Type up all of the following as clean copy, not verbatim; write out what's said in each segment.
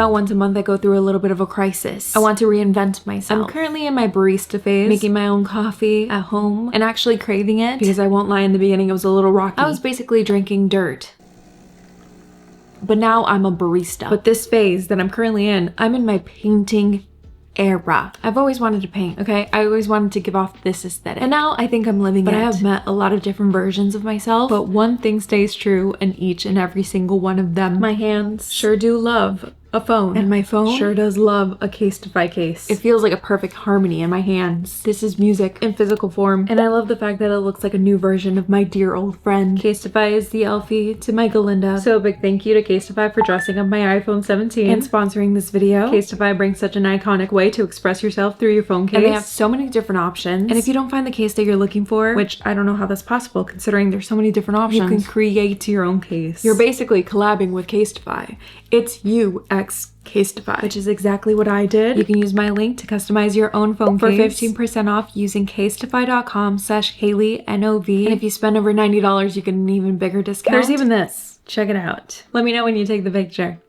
about once a month I go through a little bit of a crisis. I want to reinvent myself. I'm currently in my barista phase, making my own coffee at home and actually craving it because I won't lie, in the beginning it was a little rocky. I was basically drinking dirt. But now I'm a barista. But this phase that I'm currently in, I'm in my painting era. I've always wanted to paint, okay? I always wanted to give off this aesthetic. And now I think I'm living it. But I have met a lot of different versions of myself. But one thing stays true in each and every single one of them. My hands sure do love a phone. And my phone sure does love a CASETiFY case. It feels like a perfect harmony in my hands. This is music in physical form. And I love the fact that it looks like a new version of my dear old friend. CASETiFY is the Elfie to my Galinda. So a big thank you to CASETiFY for dressing up my iPhone 17 and sponsoring this video. CASETiFY brings such an iconic way to express yourself through your phone case. And they have so many different options. And if you don't find the case that you're looking for, which I don't know how that's possible considering there's so many different options, you can create your own case. You're basically collabing with CASETiFY. It's you x CASETiFY, which is exactly what I did. You can use my link to customize your own phone case for 15% off using CASETiFY.com/HayleighnOV. And if you spend over $90, you get an even bigger discount. There's even this. Check it out. Let me know when you take the picture.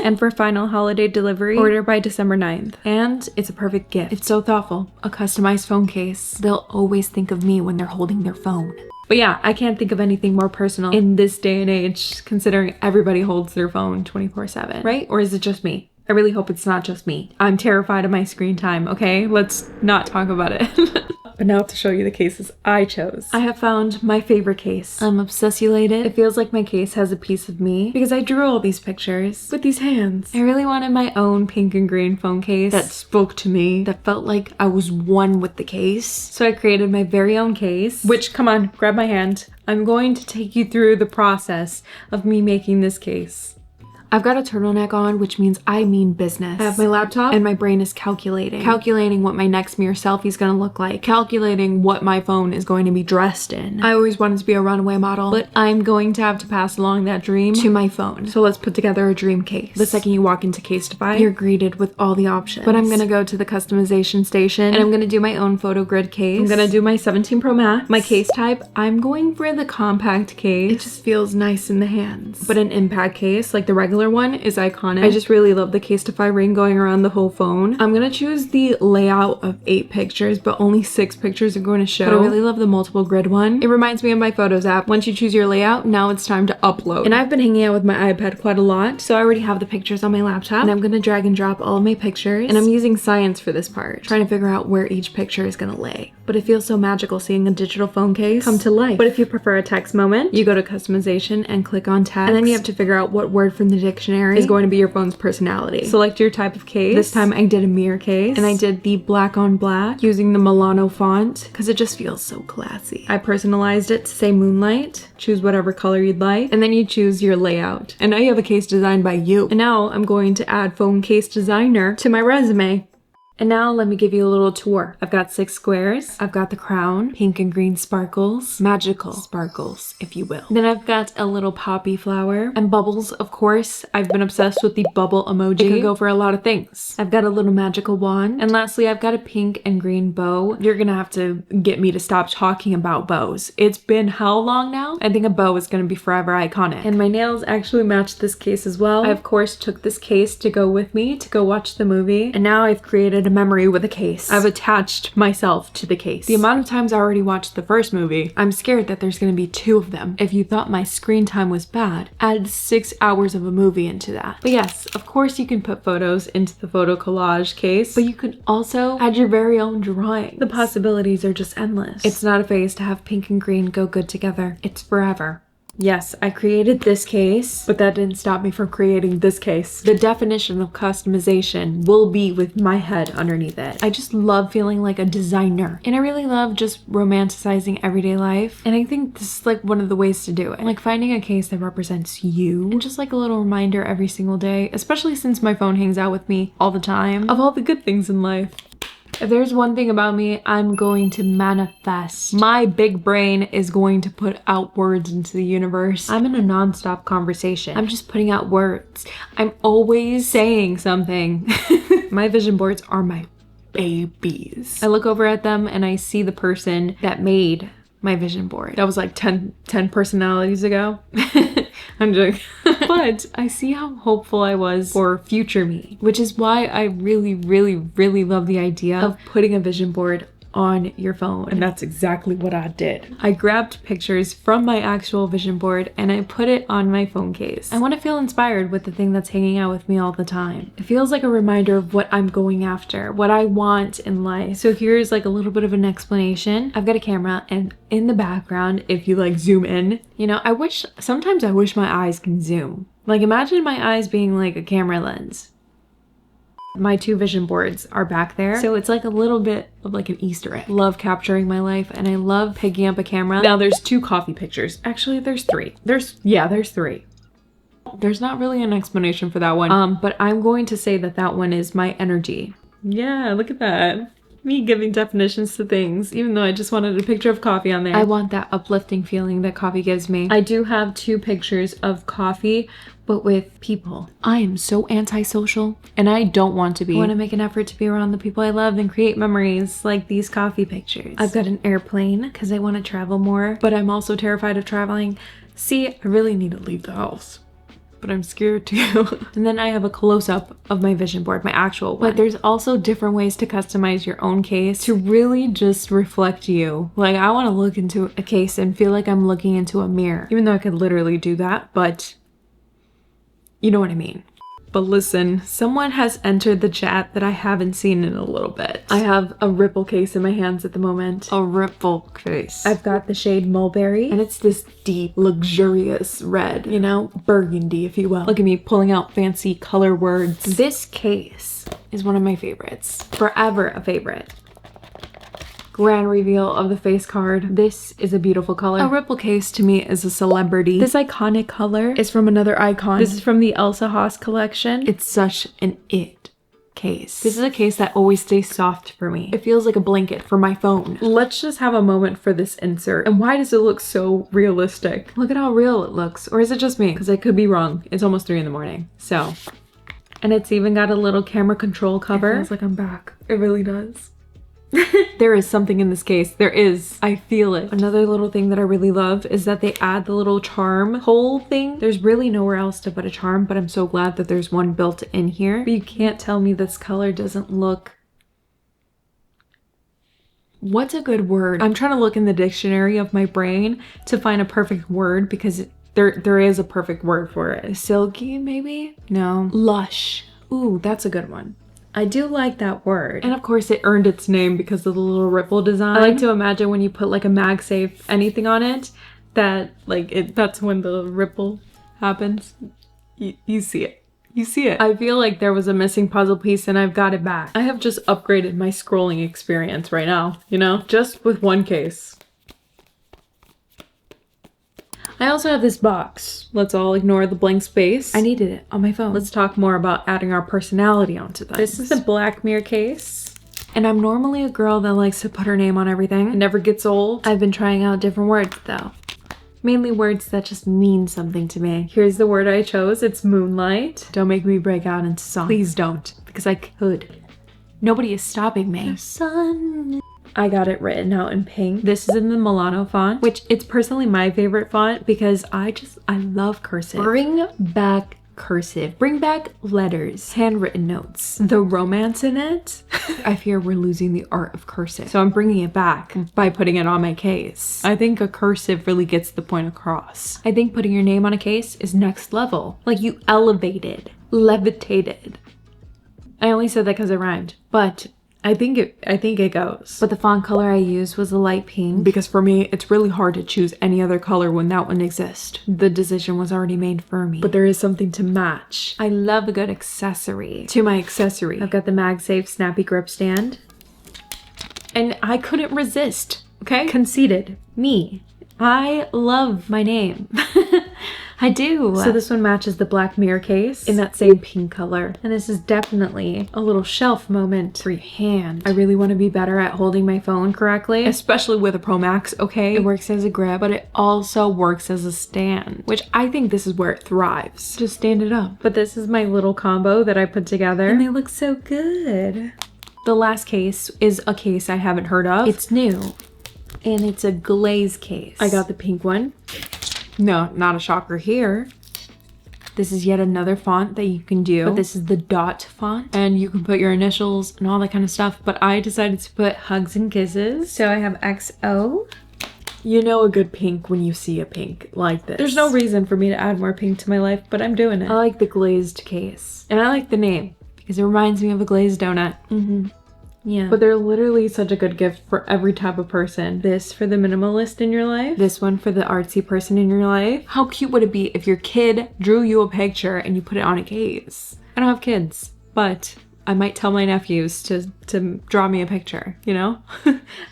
And for final holiday delivery, order by December 9th. And it's a perfect gift. It's so thoughtful. A customized phone case. They'll always think of me when they're holding their phone. But yeah, I can't think of anything more personal in this day and age, considering everybody holds their phone 24/7, right? Or is it just me? I really hope it's not just me. I'm terrified of my screen time, okay? Let's not talk about it. But now to show you the cases I chose. I have found my favorite case. I'm obsessulated. It feels like my case has a piece of me because I drew all these pictures with these hands. I really wanted my own pink and green phone case that spoke to me, that felt like I was one with the case. So I created my very own case, which, come on, grab my hand. I'm going to take you through the process of me making this case. I've got a turtleneck on, which means I mean business. I have my laptop and my brain is calculating what my next mirror selfie is gonna look like, calculating what my phone is going to be dressed in. I always wanted to be a runaway model, but I'm going to have to pass along that dream to my phone. So let's put together a dream case. The second you walk into CASETiFY, you're greeted with all the options. But I'm gonna go to the customization station and I'm gonna do my own photo grid case. I'm gonna do my 17 Pro Max. My case type, I'm going for the compact case. It just feels nice in the hands. But an impact case, like the regular one, is iconic. I just really love the CASETiFY ring going around the whole phone. I'm gonna choose the layout of 8 pictures, but only 6 pictures are going to show. But I really love the multiple grid one. It reminds me of my Photos app. Once you choose your layout, now it's time to upload. And I've been hanging out with my iPad quite a lot, so I already have the pictures on my laptop. And I'm gonna drag and drop all of my pictures. And I'm using science for this part, trying to figure out where each picture is gonna lay. But it feels so magical seeing a digital phone case come to life. But if you prefer a text moment, you go to customization and click on text. And then you have to figure out what word from the dictionary is going to be your phone's personality. Select your type of case. This time I did a mirror case and I did the black on black using the Milano font because it just feels so classy. I personalized it to say moonlight. Choose whatever color you'd like and then you choose your layout. And now you have a case designed by you. And now I'm going to add phone case designer to my resume. And now let me give you a little tour. I've got 6 squares. I've got the crown, pink and green sparkles, magical sparkles, if you will. Then I've got a little poppy flower and bubbles, of course. I've been obsessed with the bubble emoji. It could go for a lot of things. I've got a little magical wand. And lastly, I've got a pink and green bow. You're gonna have to get me to stop talking about bows. It's been how long now? I think a bow is gonna be forever iconic. And my nails actually match this case as well. I, of course, took this case to go with me to go watch the movie. And now I've created a memory with a case. I've attached myself to the case. The amount of times I already watched the first movie, I'm scared that there's gonna be 2 of them. If you thought my screen time was bad, add 6 hours of a movie into that. But yes, of course you can put photos into the photo collage case, but you can also add your very own drawing. The possibilities are just endless. It's not a phase to have pink and green go good together. It's forever. Yes, I created this case, but that didn't stop me from creating this case. The definition of customization will be with my head underneath it. I just love feeling like a designer. And I really love just romanticizing everyday life. And I think this is like one of the ways to do it. Like finding a case that represents you. And just like a little reminder every single day, especially since my phone hangs out with me all the time, of all the good things in life. If there's one thing about me, I'm going to manifest. My big brain is going to put out words into the universe. I'm in a non-stop conversation. I'm just putting out words. I'm always saying something. My vision boards are my babies. I look over at them and I see the person that made my vision board. That was like 10 personalities ago. I'm joking. But I see how hopeful I was for future me, which is why I really, really, really love the idea of putting a vision board on your phone. And that's exactly what I did. I grabbed pictures from my actual vision board and I put it on my phone case. I want to feel inspired with the thing that's hanging out with me all the time. It feels like a reminder of what I'm going after, what I want in life. So here's like a little bit of an explanation. I've got a camera, and in the background, if you like zoom in, you know, sometimes I wish my eyes can zoom. Like imagine my eyes being like a camera lens. My 2 vision boards are back there, so it's like a little bit of like an Easter egg. Love capturing my life, and I love picking up a camera. Now there's 2 coffee pictures. Actually, there's 3. There's 3. There's not really an explanation for that one, but I'm going to say that that one is my energy. Yeah, look at that. Me giving definitions to things, even though I just wanted a picture of coffee on there. I want that uplifting feeling that coffee gives me. I do have 2 pictures of coffee, but with people. I am so antisocial, and I don't want to be. I want to make an effort to be around the people I love and create memories like these coffee pictures. I've got an airplane because I want to travel more, but I'm also terrified of traveling. See, I really need to leave the house, but I'm scared too. And then I have a close-up of my vision board, my actual one. But there's also different ways to customize your own case to really just reflect you. Like I want to look into a case and feel like I'm looking into a mirror, even though I could literally do that, but you know what I mean. But listen, someone has entered the chat that I haven't seen in a little bit. I have a Ripple case in my hands at the moment. A Ripple case. I've got the shade Mulberry, and it's this deep, luxurious red, you know, burgundy, if you will. Look at me pulling out fancy color words. This case is one of my favorites. Forever a favorite. Grand reveal of the face card. This is a beautiful color. A Ripple case to me is a celebrity. This iconic color is from another icon. This is from the Elsa Haas collection. It's such an it case. This is a case that always stays soft for me. It feels like a blanket for my phone. Let's just have a moment for this insert. And why does it look so realistic? Look at how real it looks. Or is it just me? Because I could be wrong. It's almost 3 in the morning. So, and it's even got a little camera control cover. It feels like I'm back. It really does. There is something in this case. There is. I feel it. Another little thing that I really love is that they add the little charm hole thing. There's really nowhere else to put a charm, but I'm so glad that there's one built in here. But you can't tell me this color doesn't look... What's a good word? I'm trying to look in the dictionary of my brain to find a perfect word because there is a perfect word for it. Silky, maybe? No. Lush. Ooh, that's a good one. I do like that word. And of course it earned its name because of the little ripple design. I like to imagine when you put like a MagSafe anything on it, that like that's when the ripple happens. You see it. You see it. I feel like there was a missing puzzle piece and I've got it back. I have just upgraded my scrolling experience right now, you know, just with one case. I also have this box. Let's all ignore the blank space. I needed it on my phone. Let's talk more about adding our personality onto things. This is the Black Mirror case. And I'm normally a girl that likes to put her name on everything. It never gets old. I've been trying out different words though. Mainly words that just mean something to me. Here's the word I chose. It's moonlight. Don't make me break out into song. Please don't, because I could. Nobody is stopping me. The sun. I got it written out in pink. This is in the Milano font, which it's personally my favorite font because I love cursive. Bring back cursive. Bring back letters, handwritten notes. The romance in it. I fear we're losing the art of cursive. So I'm bringing it back by putting it on my case. I think a cursive really gets the point across. I think putting your name on a case is next level. Like you elevated, levitated. I only said that because it rhymed, but I think it goes. But the font color I used was a light pink because for me, it's really hard to choose any other color when that one exists. The decision was already made for me. But there is something to match. I love a good accessory to my accessory. I've got the MagSafe snappy grip stand. And I couldn't resist, okay? Conceited. Me. I love my name. I do. So this one matches the Black Mirror case in that same pink color. And this is definitely a little shelf moment for your hand. I really want to be better at holding my phone correctly, especially with a Pro Max, okay? It works as a grip, but it also works as a stand, which I think this is where it thrives. Just stand it up. But this is my little combo that I put together and they look so good. The last case is a case I haven't heard of. It's new and it's a glaze case. I got the pink one. No, not a shocker here. This is yet another font that you can do, but this is the dot font, and you can put your initials and all that kind of stuff, but I decided to put hugs and kisses. So I have XO. You know a good pink when you see a pink like this. There's no reason for me to add more pink to my life, but I'm doing it. I like the glazed case. And I like the name because it reminds me of a glazed donut. Yeah. But they're literally such a good gift for every type of person. This for the minimalist in your life. This one for the artsy person in your life. How cute would it be if your kid drew you a picture and you put it on a case? I don't have kids, but I might tell my nephews to draw me a picture, you know?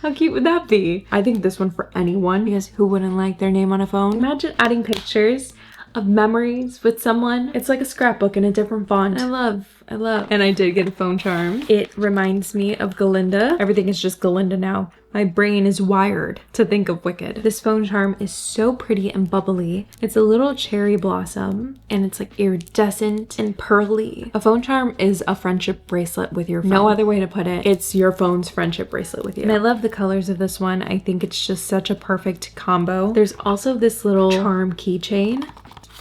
How cute would that be? I think this one for anyone, because who wouldn't like their name on a phone? Imagine adding pictures of memories with someone. It's like a scrapbook in a different font. I love. And I did get a phone charm. It reminds me of Galinda. Everything is just Galinda now. My brain is wired to think of Wicked. This phone charm is so pretty and bubbly. It's a little cherry blossom and it's like iridescent and pearly. A phone charm is a friendship bracelet with your phone. No other way to put it. It's your phone's friendship bracelet with you. And I love the colors of this one. I think it's just such a perfect combo. There's also this little charm keychain,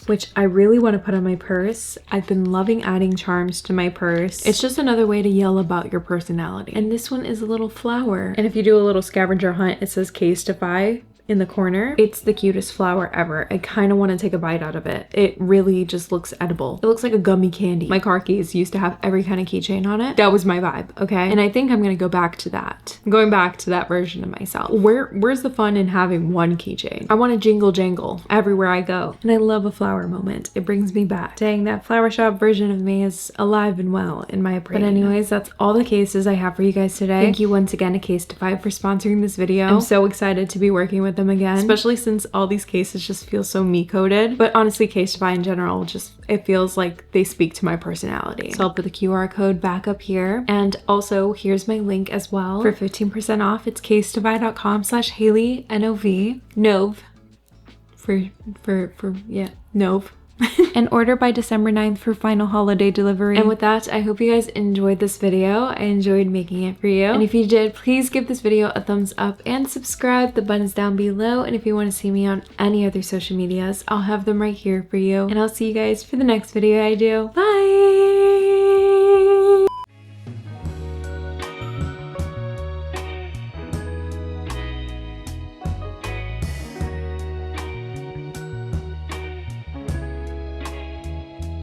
which I really want to put on my purse. I've been loving adding charms to my purse. It's just another way to yell about your personality. And this one is a little flower. And if you do a little scavenger hunt, it says CASETiFY in the corner. It's the cutest flower ever. I kind of want to take a bite out of it. It really just looks edible. It looks like a gummy candy. My car keys used to have every kind of keychain on it. That was my vibe, okay? And I think I'm gonna go back to that. I'm going back to that version of myself. Where's the fun in having one keychain? I want to jingle jangle everywhere I go. And I love a flower moment. It brings me back. Dang, that flower shop version of me is alive and well in my brain. But anyways, that's all the cases I have for you guys today. Thank you once again to CASETiFY for sponsoring this video. I'm so excited to be working with them again, especially since all these cases just feel so me-coded. But honestly, CASETiFY in general, just it feels like they speak to my personality. So I'll put the QR code back up here. And also here's my link as well for 15% off. It's casetify.com/Hailey, N-O-V, Nove, Nove. And order by December 9th for final holiday delivery. And with that, I hope you guys enjoyed this video. I enjoyed making it for you. And if you did, please give this video a thumbs up and subscribe. The button's down below. And if you want to see me on any other social medias, I'll have them right here for you. And I'll see you guys for the next video I do. Bye!